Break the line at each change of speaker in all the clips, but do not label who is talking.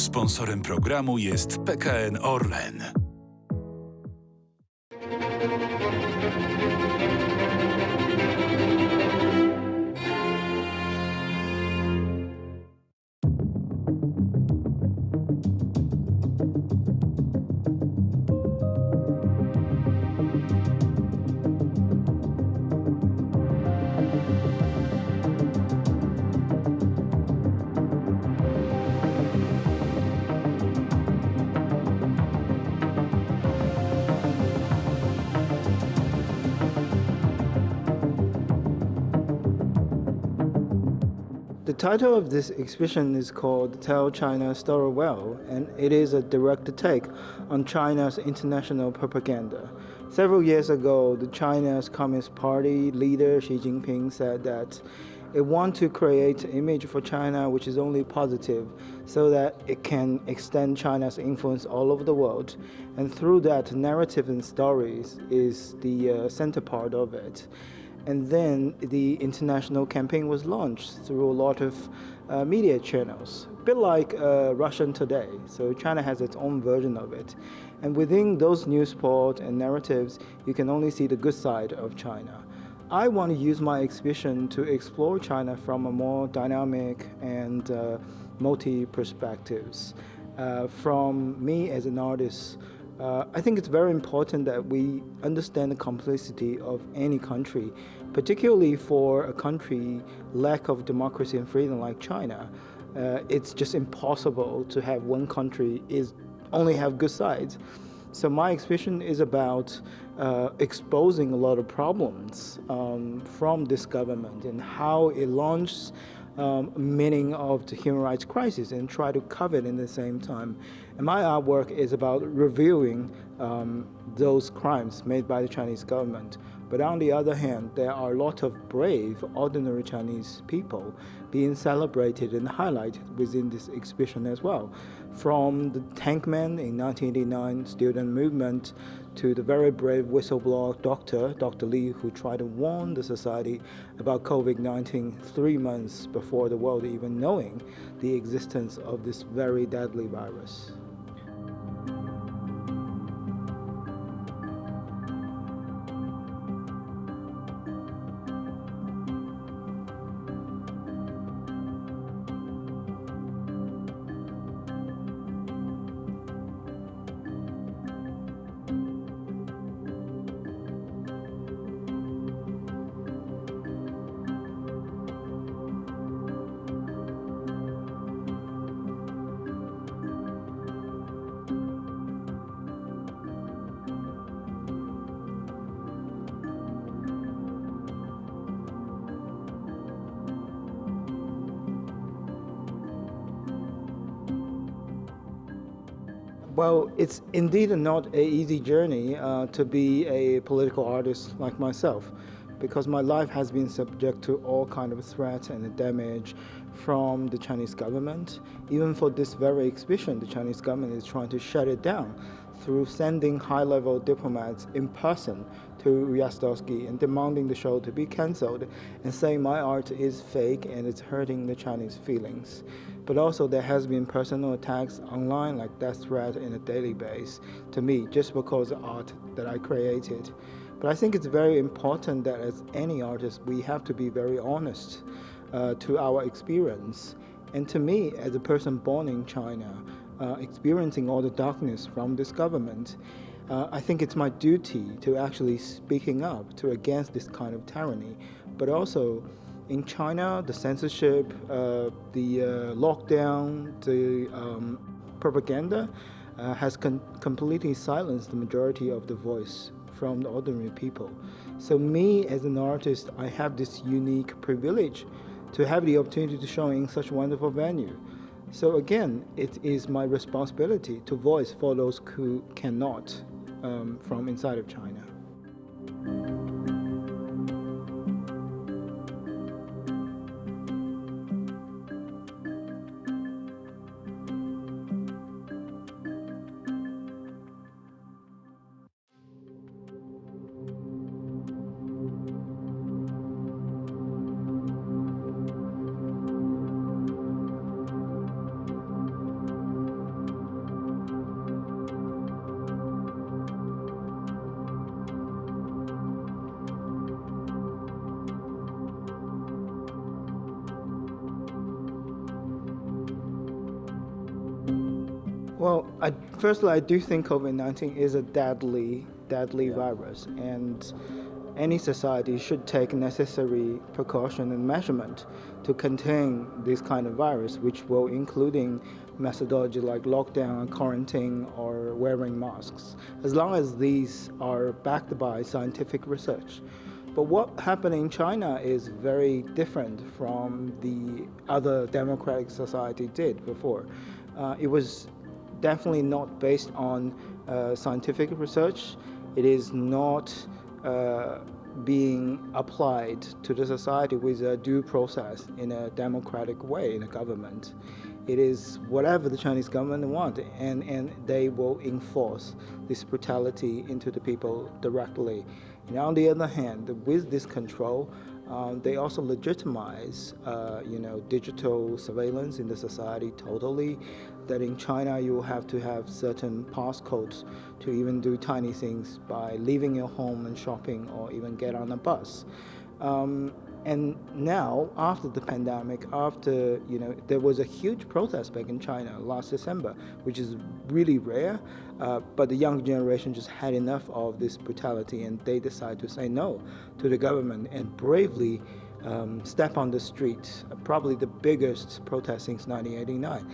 Sponsorem programu jest PKN Orlen.
The title of this exhibition is called Tell China's Story Well, and it is a direct take on China's international propaganda. Several years ago, China's Communist Party leader Xi Jinping said that it wants to create an image for China which is only positive so that it can extend China's influence all over the world. And through that, narrative and stories is the center part of it. And then the international campaign was launched through a lot of media channels, a bit like Russian Today. So China has its own version of it. And within those news reports and narratives, you can only see the good side of China. I want to use my exhibition to explore China from a more dynamic and multi-perspectives. From me as an artist, I think it's very important that we understand the complexity of any country, particularly for a country lack of democracy and freedom like China. It's just impossible to have one country only have good sides. So my exhibition is about exposing a lot of problems from this government and how it launched meaning of the human rights crisis and try to cover it in the same time. And my artwork is about reviewing those crimes made by the Chinese government. But on the other hand, there are a lot of brave, ordinary Chinese people being celebrated and highlighted within this exhibition as well. From the tankman in 1989 student movement to the very brave whistleblower Dr. Li, who tried to warn the society about COVID-19 3 months before the world even knowing the existence of this very deadly virus. Well, it's indeed not an easy journey to be a political artist like myself, because my life has been subject to all kind of threats and damage from the Chinese government. Even for this very exhibition, the Chinese government is trying to shut it down through sending high-level diplomats in person to Ujazdowski and demanding the show to be cancelled and saying my art is fake and it's hurting the Chinese feelings. But also there has been personal attacks online, like death threat in a daily basis to me just because of art that I created. But I think it's very important that as any artist, we have to be very honest to our experience. And to me, as a person born in China, experiencing all the darkness from this government, I think it's my duty to actually speaking up to against this kind of tyranny. But also in China, the censorship, the lockdown, the propaganda has completely silenced the majority of the voice from the ordinary people. So me as an artist, I have this unique privilege to have the opportunity to show in such a wonderful venue. So again, it is my responsibility to voice for those who cannot from inside of China. Well, firstly, I do think COVID-19 is a deadly virus, and any society should take necessary precaution and measurement to contain this kind of virus, which will including methodology like lockdown, quarantine, or wearing masks, as long as these are backed by scientific research. But what happened in China is very different from the other democratic society did before. It was definitely not based on scientific research. It is not being applied to the society with a due process in a democratic way in a government. It is whatever the Chinese government want, and they will enforce this brutality into the people directly. And on the other hand, with this control, they also legitimize, digital surveillance in the society totally. That in China you will have to have certain passcodes to even do tiny things by leaving your home and shopping or even get on a bus. And now, after the pandemic, there was a huge protest back in China last December, which is really rare, but the young generation just had enough of this brutality, and they decided to say no to the government and bravely step on the street, probably the biggest protest since 1989.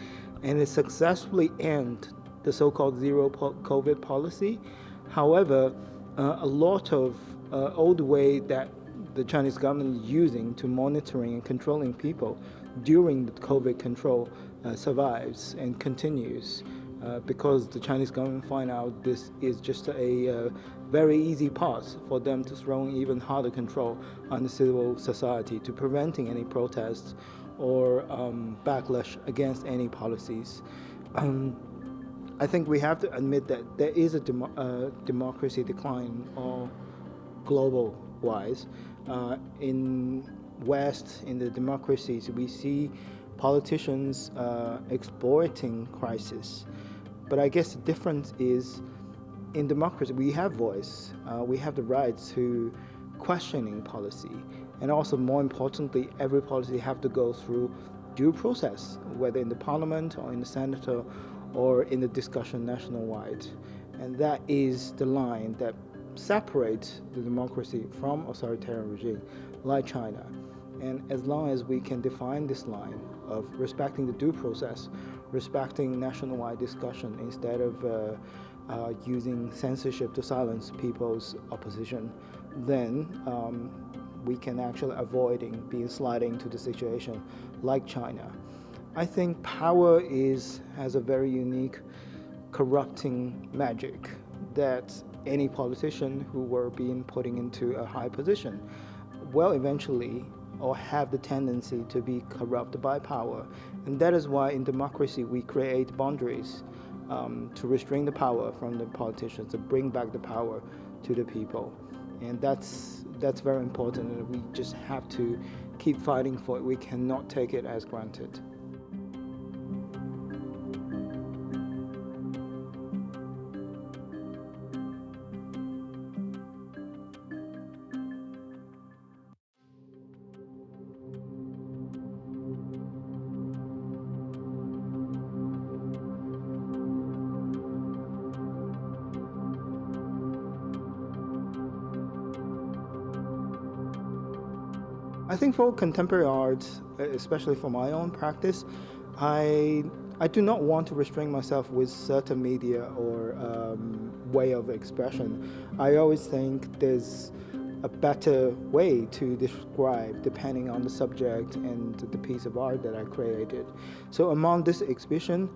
And it successfully ended the so-called zero COVID policy. However, a lot of old way that the Chinese government is using to monitoring and controlling people during the COVID control survives and continues because the Chinese government find out this is just a very easy path for them to throw even harder control on the civil society to preventing any protests or backlash against any policies. I think we have to admit that there is a democracy decline or global wise. In West, in the democracies, we see politicians exploiting crisis. But I guess the difference is in democracy, we have voice. We have the rights to questioning policy. And also, more importantly, every policy have to go through due process, whether in the parliament or in the Senate or in the discussion nationwide. And that is the line that separates the democracy from authoritarian regime like China. And as long as we can define this line of respecting the due process, respecting nationwide discussion instead of using censorship to silence people's opposition, then we can actually avoiding being sliding into the situation like China. I think power has a very unique corrupting magic that any politician who were being put into a high position will eventually or have the tendency to be corrupted by power. And that is why in democracy we create boundaries to restrain the power from the politicians, to bring back the power to the people. And that's very important, and we just have to keep fighting for it. We cannot take it as granted. I think for contemporary art, especially for my own practice, I do not want to restrain myself with certain media or way of expression. I always think there's a better way to describe depending on the subject and the piece of art that I created. So among this exhibition,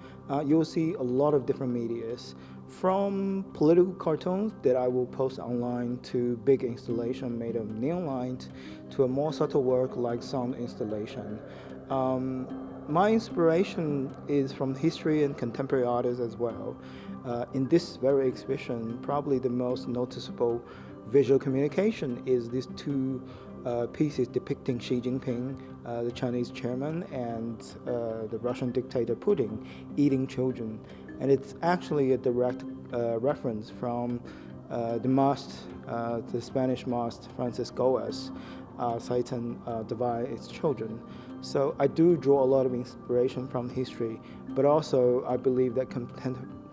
you'll see a lot of different medias, from political cartoons that I will post online to big installation made of neon light to a more subtle work like sound installation. My inspiration is from history and contemporary artists as well. In this very exhibition, probably the most noticeable visual communication is these two pieces depicting Xi Jinping, the Chinese chairman, and the Russian dictator Putin eating children. And it's actually a direct reference from the Spanish master Francis Goes. Satan divide its children. So I do draw a lot of inspiration from history, but also I believe that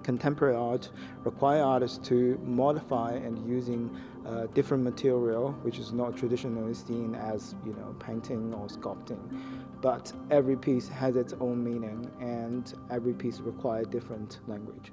contemporary art require artists to modify and using different material, which is not traditionally seen as painting or sculpting. But every piece has its own meaning, and every piece requires different language.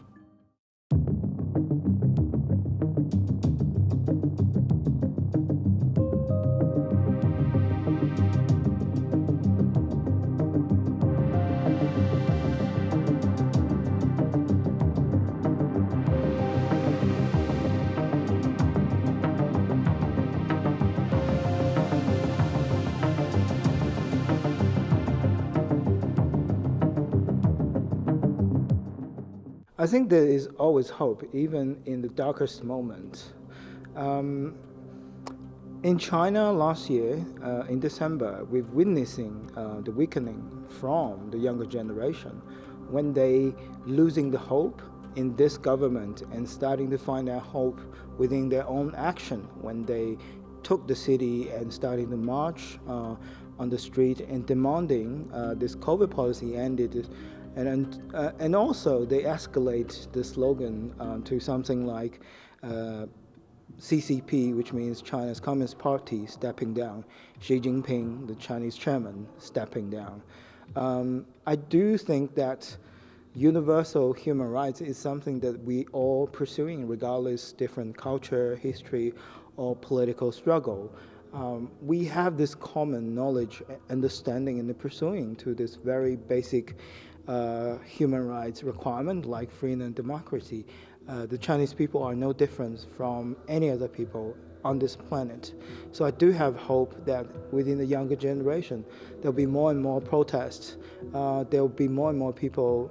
I think there is always hope, even in the darkest moment. In China last year, in December, we're witnessing the weakening from the younger generation when they losing the hope in this government and starting to find their hope within their own action when they took the city and starting to march on the street and demanding this COVID policy ended. And also they escalate the slogan to something like CCP, which means China's Communist Party stepping down, Xi Jinping, the Chinese chairman, stepping down. I do think that universal human rights is something that we all pursuing regardless different culture, history, or political struggle. We have this common knowledge, understanding, and pursuing to this very basic human rights requirement like freedom and democracy. The Chinese people are no different from any other people on this planet. So I do have hope that within the younger generation, there'll be more and more protests. There'll be more and more people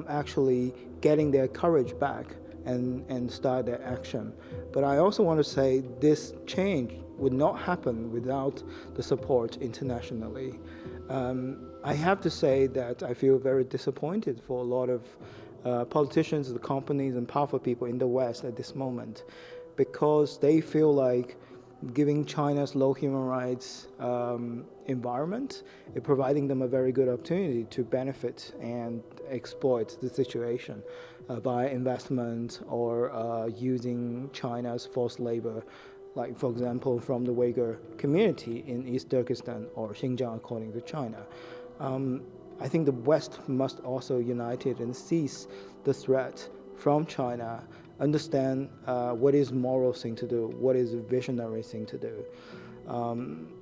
actually getting their courage back and start their action. But I also want to say this change would not happen without the support internationally. I have to say that I feel very disappointed for a lot of politicians, the companies, and powerful people in the West at this moment, because they feel like giving China's low human rights environment is providing them a very good opportunity to benefit and exploit the situation by investment or using China's forced labor, like, for example, from the Uyghur community in East Turkestan or Xinjiang, according to China. I think the West must also unite and seize the threat from China, understand what is moral thing to do, what is a visionary thing to do.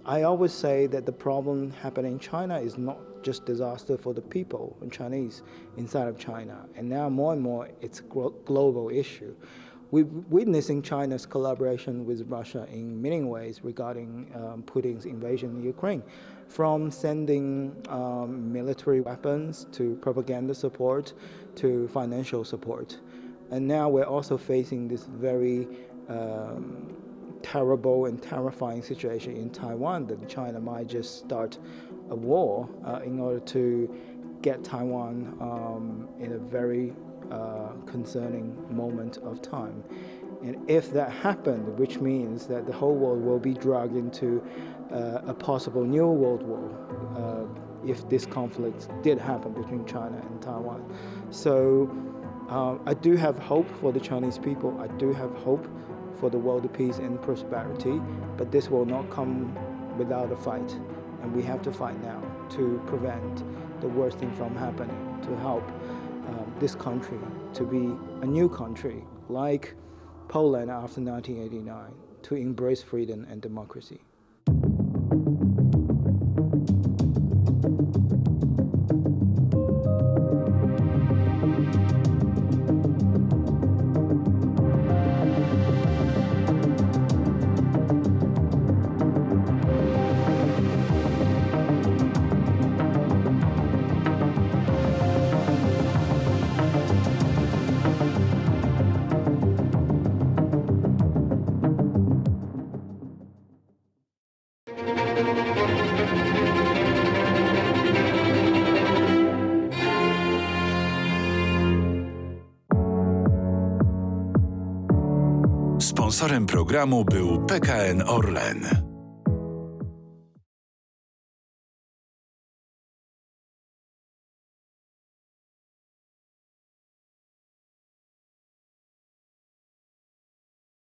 I always say that the problem happening in China is not just disaster for the people and Chinese inside of China, and now more and more it's a global issue. We're witnessing China's collaboration with Russia in many ways regarding Putin's invasion in Ukraine, from sending military weapons to propaganda support to financial support. And now we're also facing this very terrible and terrifying situation in Taiwan that China might just start a war in order to get Taiwan in a very concerning moment of time. And if that happened, which means that the whole world will be dragged into a possible new world war if this conflict did happen between China and Taiwan. So I do have hope for the Chinese people. I do have hope for the world peace and prosperity, but this will not come without a fight. And we have to fight now to prevent the worst thing from happening, to help this country to be a new country like Poland after 1989, to embrace freedom and democracy.
Sponsorem programu był PKN Orlen.